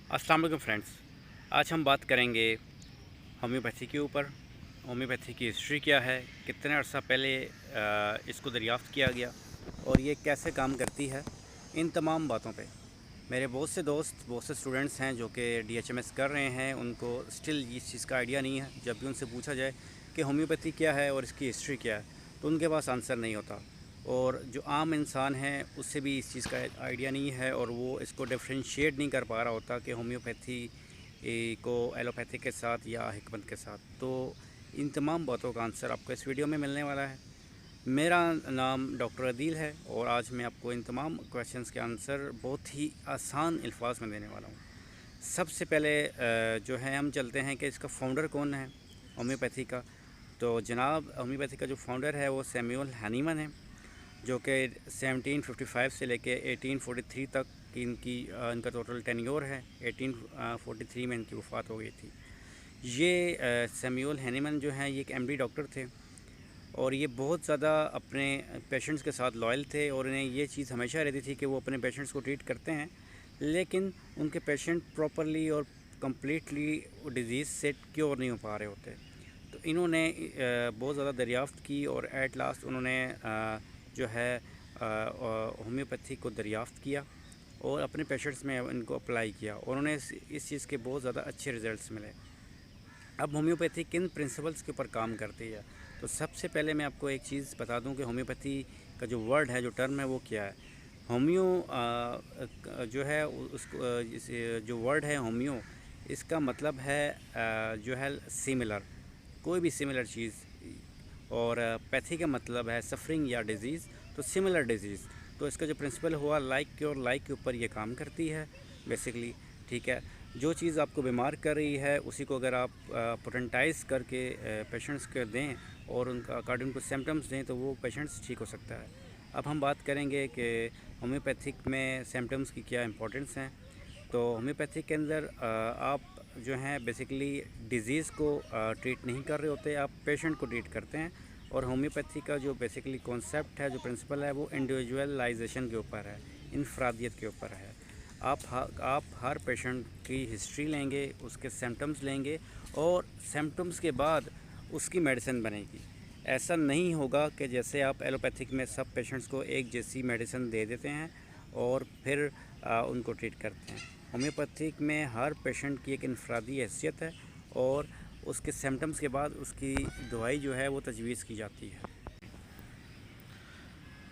अस्सलाम वालेकुम फ्रेंड्स। आज हम बात करेंगे होम्योपैथी के ऊपर। होम्योपैथी की हिस्ट्री क्या है, कितने अर्सा पहले इसको दरियाफ़्त किया गया और ये कैसे काम करती है, इन तमाम बातों पे मेरे बहुत से दोस्त, बहुत से स्टूडेंट्स हैं जो कि DHMS कर रहे हैं। उनको स्टिल इस चीज़ का आइडिया नहीं है। जब भी उनसे पूछा जाए कि होम्योपैथी क्या है और इसकी हिस्ट्री क्या है, तो उनके पास आंसर नहीं होता। और जो आम इंसान है उससे भी इस चीज़ का आइडिया नहीं है और वो इसको डिफ्रेंशिएट नहीं कर पा रहा होता कि होम्योपैथी को एलोपैथी के साथ या हिकमत के साथ। तो इन तमाम बातों का आंसर आपको इस वीडियो में मिलने वाला है। मेरा नाम डॉक्टर अदील है और आज मैं आपको इन तमाम क्वेश्चंस के आंसर बहुत ही आसान अल्फाज में देने वाला हूँ। सबसे पहले जो है हम चलते हैं कि इसका फ़ाउंडर कौन है होम्योपैथी का। तो जनाब, होम्योपैथी का जो फ़ाउंडर है वो सैमुअल हैनीमन है, जो कि 1755 से लेके 1843 तक की इनका टोटल टेन्योर है। 1843 में इनकी वफ़ात हो गई थी। ये सैमुअल हैनीमन जो हैं ये एक MD डॉक्टर थे और ये बहुत ज़्यादा अपने पेशेंट्स के साथ लॉयल थे और इन्हें ये चीज़ हमेशा रहती थी कि वो अपने पेशेंट्स को ट्रीट करते हैं, लेकिन उनके पेशेंट प्रॉपरली और कम्प्लीटली डिज़ीज़ से क्योर नहीं हो पा रहे होते। तो इन्होंने बहुत ज़्यादा दरियाफ़्त की और एट लास्ट उन्होंने जो है होम्योपैथी को दरियाफ़्त किया और अपने पेशेंट्स में इनको अप्लाई किया और उन्हें इस चीज़ के बहुत ज़्यादा अच्छे रिज़ल्ट्स मिले। अब होम्योपैथी किन प्रिंसिपल्स के ऊपर काम करती है, तो सबसे पहले मैं आपको एक चीज़ बता दूं कि होम्योपैथी का जो वर्ड है, जो टर्म है, वो क्या है। होम्यो जो है जो वर्ड है होम्यो, इसका मतलब है जो है सिमिलर, कोई भी सिमिलर चीज़। और पैथी का मतलब है सफरिंग या डिज़ीज़, तो सिमिलर डिज़ीज़। तो इसका जो प्रिंसिपल हुआ लाइक के और लाइक के ऊपर ये काम करती है बेसिकली। ठीक है, जो चीज़ आपको बीमार कर रही है उसी को अगर आप पोटेंटाइज़ करके पेशेंट्स को दें और उनका अकॉर्डिंग टू सिम्टम्स दें तो वो पेशेंट्स ठीक हो सकता है। अब हम बात करेंगे कि होम्योपैथिक में सिम्टम्स की क्या इंपॉर्टेंस हैं। तो होम्योपैथी के अंदर आप जो हैं बेसिकली डिज़ीज़ को ट्रीट नहीं कर रहे होते, आप पेशेंट को ट्रीट करते हैं। और होम्योपैथी का जो बेसिकली कॉन्सेप्ट है, जो प्रिंसिपल है, वो इंडिविजुअलाइजेशन के ऊपर है, इनफरादियत के ऊपर है। आप हर पेशेंट की हिस्ट्री लेंगे, उसके सिम्टम्स लेंगे और सिम्टम्स के बाद उसकी मेडिसिन बनेगी। ऐसा नहीं होगा कि जैसे आप एलोपैथिक में सब पेशेंट्स को एक जैसी मेडिसिन दे देते हैं और फिर उनको ट्रीट करते हैं। होम्योपैथिक में हर पेशेंट की एक इनफरादी हैसियत है और उसके सिम्टम्स के बाद उसकी दवाई जो है वो तजवीज़ की जाती है।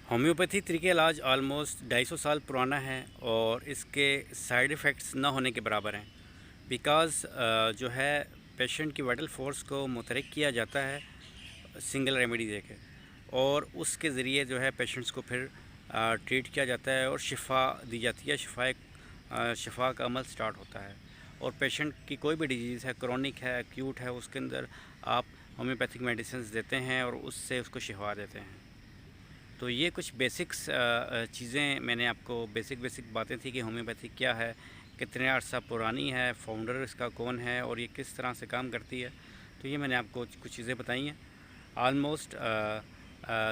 होम्योपैथी तरीके इलाज आलमोस्ट 250 साल पुराना है और इसके साइड इफ़ेक्ट्स ना होने के बराबर हैं। बिकॉज़ जो है पेशेंट की वाइटल फोर्स को मुतहरिक किया जाता है सिंगल रेमेडी देके और उसके ज़रिए जो है पेशेंट्स को फिर ट्रीट किया जाता है और शिफा दी जाती है। शिफा का अमल स्टार्ट होता है और पेशेंट की कोई भी डिजीज़ है, क्रोनिक है, एक्यूट है, उसके अंदर आप होम्योपैथिक मेडिसिन देते हैं और उससे उसको शिफा देते हैं। तो ये कुछ बेसिक्स चीज़ें मैंने आपको बेसिक बातें थी कि होम्योपैथी क्या है, कितने अर्सा पुरानी है, फाउंडर इसका कौन है और ये किस तरह से काम करती है। तो ये मैंने आपको कुछ चीज़ें बताई हैं। आलमोस्ट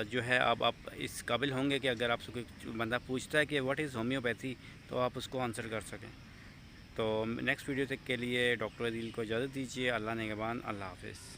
जो है अब आप इस काबिल होंगे कि अगर आपसे कोई बंदा पूछता है कि व्हाट इज़ होम्योपैथी, तो आप उसको आंसर कर सकें। तो नेक्स्ट वीडियो तक के लिए डॉक्टर अदील को इजाज़त दीजिए। अल्लाह निगहबान। अल्लाह हाफ़िज़।